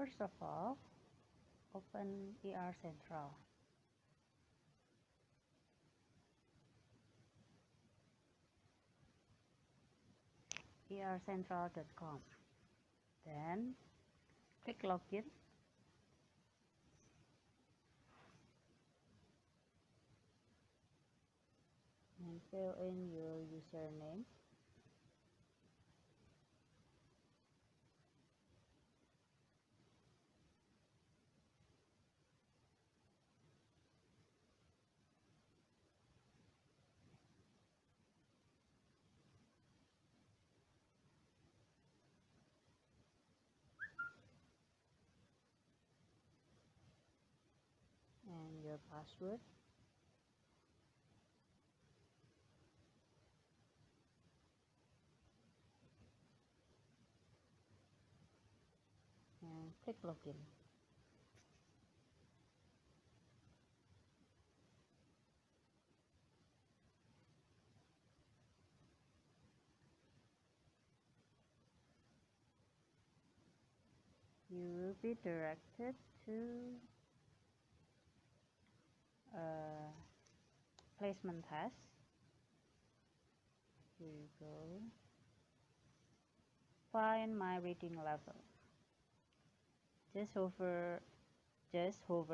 First of all, open ER Central. ercentral.com. Then click login and fill in your username. And your password. And click login. You will be directed to a placement test. Here you go. Find my reading level. Just hover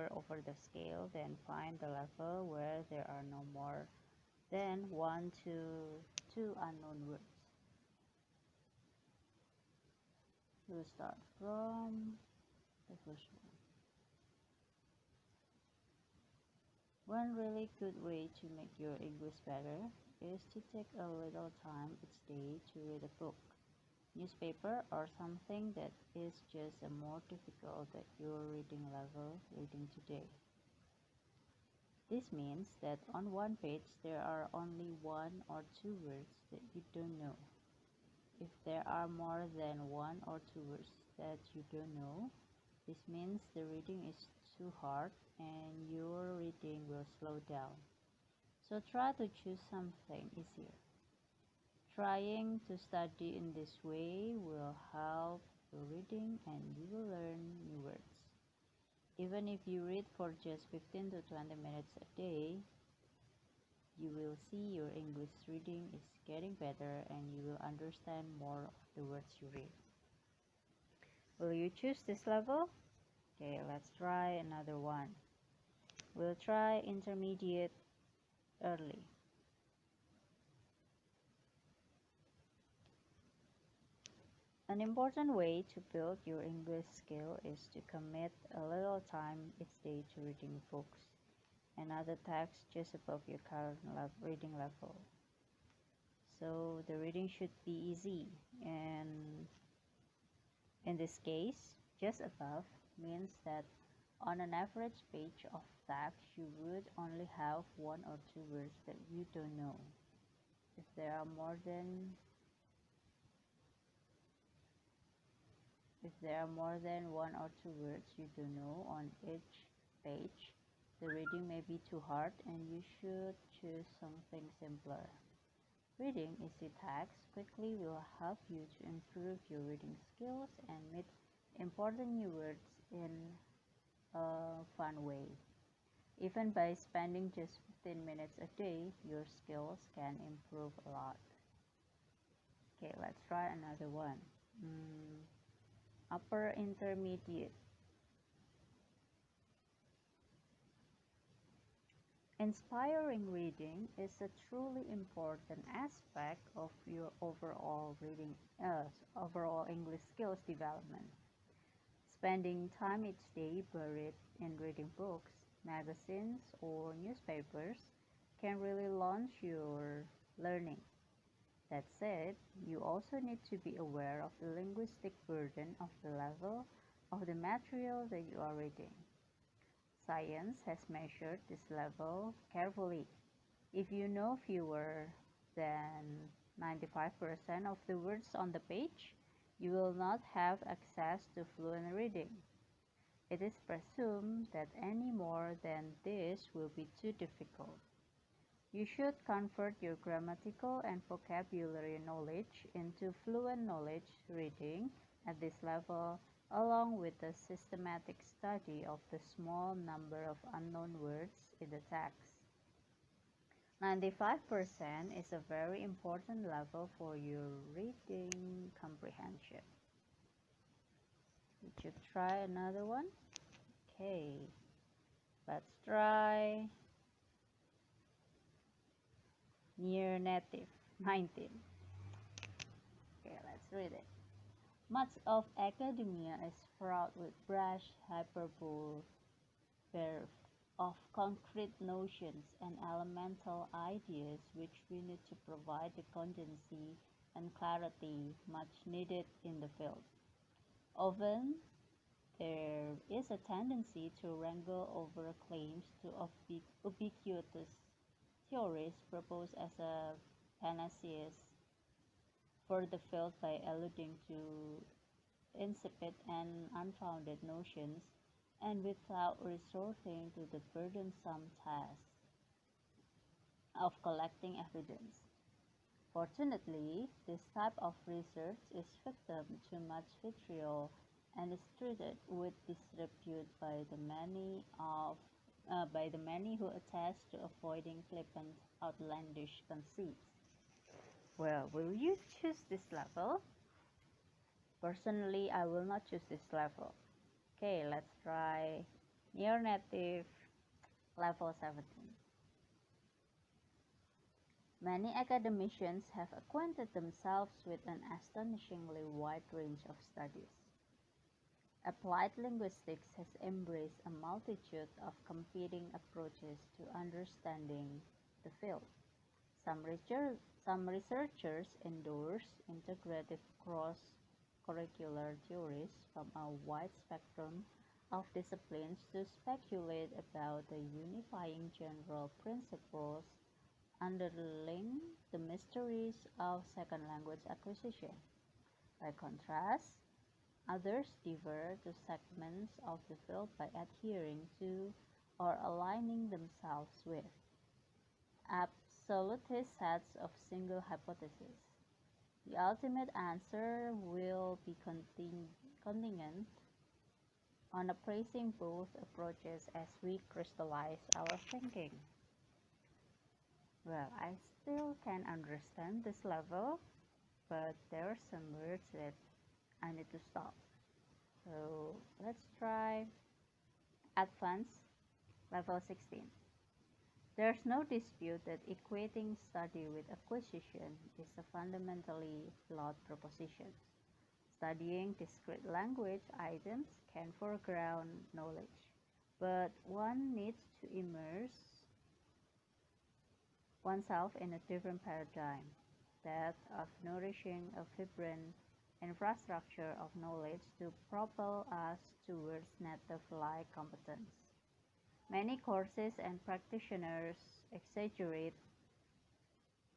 over the scale, then find the level where there are no more than 1 to 2 unknown words. We'll start from the first one. One really good way to make your English better is to take a little time each day to read a book, newspaper, or something that is just more difficult at your reading level reading today. This means that on one page there are only 1 or 2 words that you don't know. If there are more than 1 or 2 words that you don't know, this means the reading is too hard and your reading will slow down. So try to choose something easier. Trying to study in this way will help your reading and you will learn new words. Even if you read for just 15 to 20 minutes a day, you will see your English reading is getting better and you will understand more of the words you read. Will you choose this level? Okay, let's try another one. We'll try intermediate early. An important way to build your English skill is to commit a little time each day to reading books and other texts just above your current reading level. So the reading should be easy, and in this case, just above means that on an average page of text you would only have 1 or 2 words that you don't know. If there are more than 1 or 2 words you don't know on each page, the reading may be too hard and you should choose something simpler. Reading easy text quickly will help you to improve your reading skills and meet important new words in a fun way. Even by spending just 15 minutes a day, your skills can improve a lot. Okay, let's try another one. Upper intermediate. Inspiring reading is a truly important aspect of your overall English skills development. Spending time each day buried in reading books, magazines, or newspapers can really launch your learning. That said, you also need to be aware of the linguistic burden of the level of the material that you are reading. Science has measured this level carefully. If you know fewer than 95% of the words on the page, you will not have access to fluent reading. It is presumed that any more than this will be too difficult. You should convert your grammatical and vocabulary knowledge into fluent knowledge reading at this level along with a systematic study of the small number of unknown words in the text. 95% is a very important level for your reading comprehension. We should try another one. Okay, let's try near native 19. Okay, let's read it. Much of academia is fraught with brash hyperbole, verve of concrete notions and elemental ideas which we need to provide the cogency and clarity much needed in the field. Often, there is a tendency to wrangle over claims to ubiquitous theories proposed as a panacea for the field by alluding to insipid and unfounded notions, and without resorting to the burdensome task of collecting evidence. Fortunately, this type of research is victim to much vitriol and is treated with disrepute by the many who attest to avoiding flippant, outlandish conceits. Well, will you choose this level? Personally, I will not choose this level. Okay, let's try near native level 17. Many academicians have acquainted themselves with an astonishingly wide range of studies. Applied linguistics has embraced a multitude of competing approaches to understanding the field. Some researchers endorse integrative cross-curricular theories from a wide spectrum of disciplines to speculate about the unifying general principles underlying the mysteries of second language acquisition. By contrast, others differ to segments of the field by adhering to or aligning themselves with absolutist sets of single hypotheses. The ultimate answer will be contingent on appraising both approaches as we crystallize our thinking. Well, I still can understand this level, but there are some words that I need to stop. So let's try advanced level 16. There's no dispute that equating study with acquisition is a fundamentally flawed proposition. Studying discrete language items can foreground knowledge, but one needs to immerse oneself in a different paradigm, that of nourishing a vibrant infrastructure of knowledge to propel us towards native-like competence. Many courses and practitioners exaggerate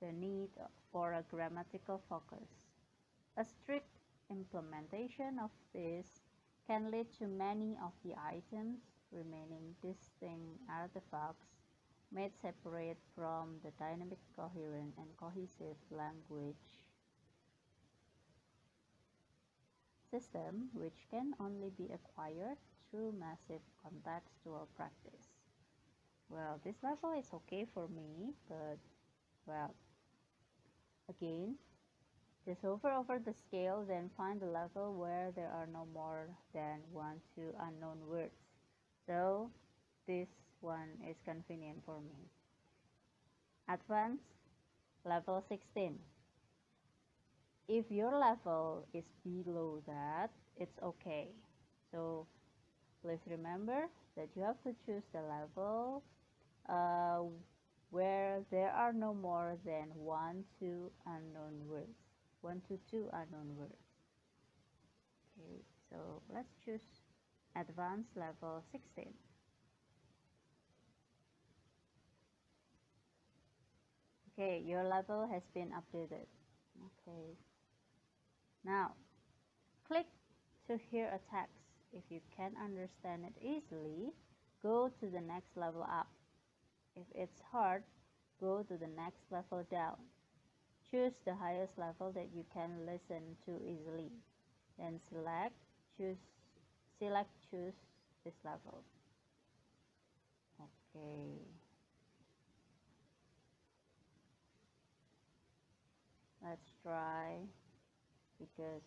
the need for a grammatical focus. A strict implementation of this can lead to many of the items remaining distinct artifacts made separate from the dynamic, coherent, and cohesive language system, which can only be acquired through massive contextual practice. Well, this level is okay for me, but well, again, just hover over the scale, then find the level where there are no more than 1-2 unknown words. So this one is convenient for me. Advanced level 16. If your level is below that, it's okay. So please remember that you have to choose the level uh, where there are no more than 1-2 unknown words. 1-2 unknown words. Okay, so let's choose advanced level 16. Okay, your level has been updated. Okay, now click to hear a text. If you can understand it easily, go to the next level up. If it's hard, go to the next level down. Choose the highest level that you can listen to easily. Then select Choose select choose this level. Okay, let's try because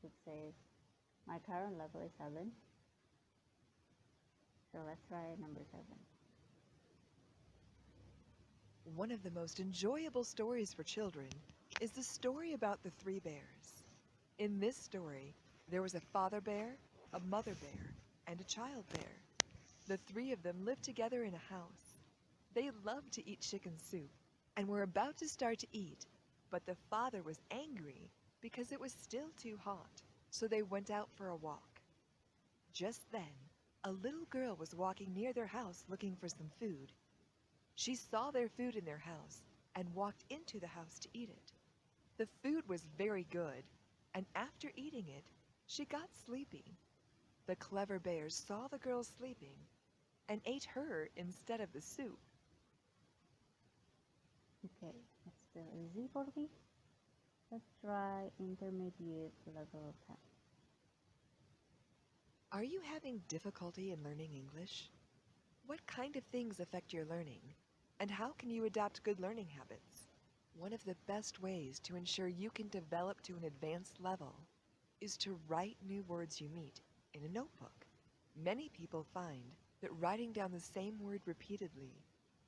it says my current level is 7. So let's try number 7. One of the most enjoyable stories for children is the story about the three bears. In this story, there was a father bear, a mother bear, and a child bear. The three of them lived together in a house. They loved to eat chicken soup and were about to start to eat, but the father was angry because it was still too hot, so they went out for a walk. Just then, a little girl was walking near their house looking for some food. She saw their food in their house and walked into the house to eat it. The food was very good, and after eating it, she got sleepy. The clever bears saw the girl sleeping and ate her instead of the soup. Okay, it's still easy for me. Let's try intermediate level 10. Are you having difficulty in learning English? What kind of things affect your learning? And how can you adopt good learning habits? One of the best ways to ensure you can develop to an advanced level is to write new words you meet in a notebook. Many people find that writing down the same word repeatedly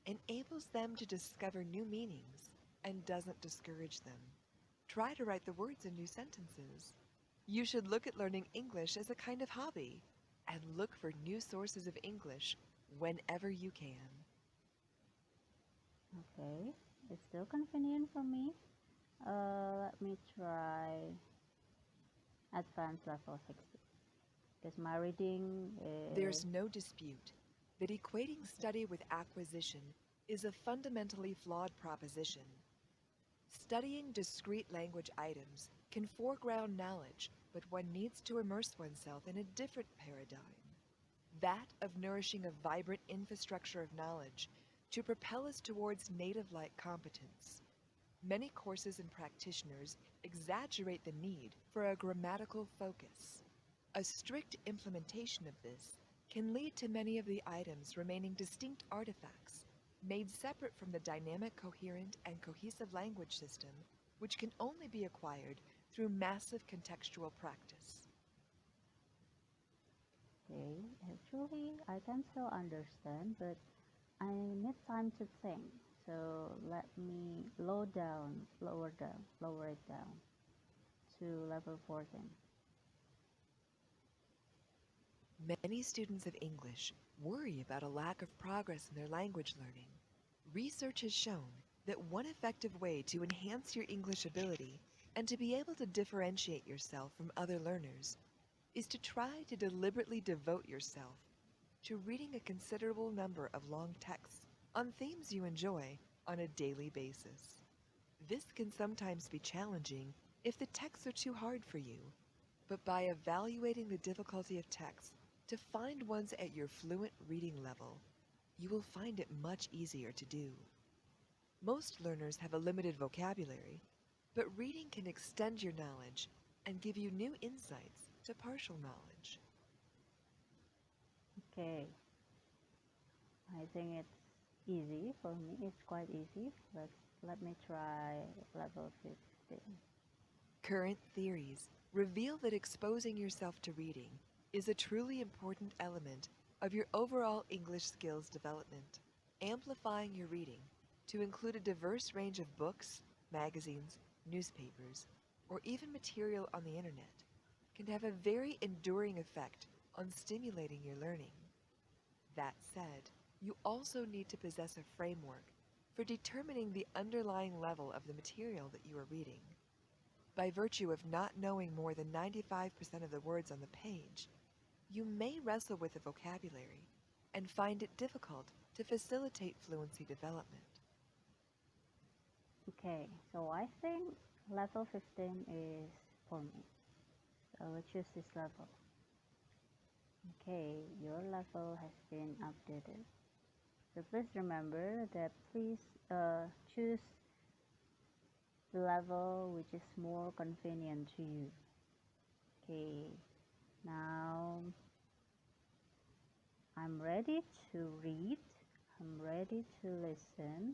enables them to discover new meanings and doesn't discourage them. Try to write the words in new sentences. You should look at learning English as a kind of hobby and look for new sources of English whenever you can. Okay, it's still convenient for me. Let me try advanced level 60 because my reading is There's no dispute that equating study with acquisition is a fundamentally flawed proposition. Studying discrete language items can foreground knowledge, but one needs to immerse oneself in a different paradigm, that of nourishing a vibrant infrastructure of knowledge to propel us towards native-like competence. Many courses and practitioners exaggerate the need for a grammatical focus. A strict implementation of this can lead to many of the items remaining distinct artifacts, made separate from the dynamic, coherent, and cohesive language system, which can only be acquired through massive contextual practice. okay. Actually, I can still understand, but I need time to think. So let me lower it down to level 14. Many students of English worry about a lack of progress in their language learning. Research has shown that one effective way to enhance your English ability and to be able to differentiate yourself from other learners is to try to deliberately devote yourself to reading a considerable number of long texts on themes you enjoy on a daily basis. This can sometimes be challenging if the texts are too hard for you, but by evaluating the difficulty of texts to find ones at your fluent reading level, you will find it much easier to do. Most learners have a limited vocabulary, but reading can extend your knowledge and give you new insights to partial knowledge. Okay, I think it's easy for me. It's quite easy. Let me try level 15. Current theories reveal that exposing yourself to reading is a truly important element of your overall English skills development. Amplifying your reading to include a diverse range of books, magazines, newspapers, or even material on the internet can have a very enduring effect on stimulating your learning. That said, you also need to possess a framework for determining the underlying level of the material that you are reading. By virtue of not knowing more than 95% of the words on the page, you may wrestle with the vocabulary and find it difficult to facilitate fluency development. Okay, so I think level 15 is for me. So let's choose this level. Okay, your level has been updated. So please remember that please choose the level which is more convenient to you. Okay, now ready to read, I'm ready to listen,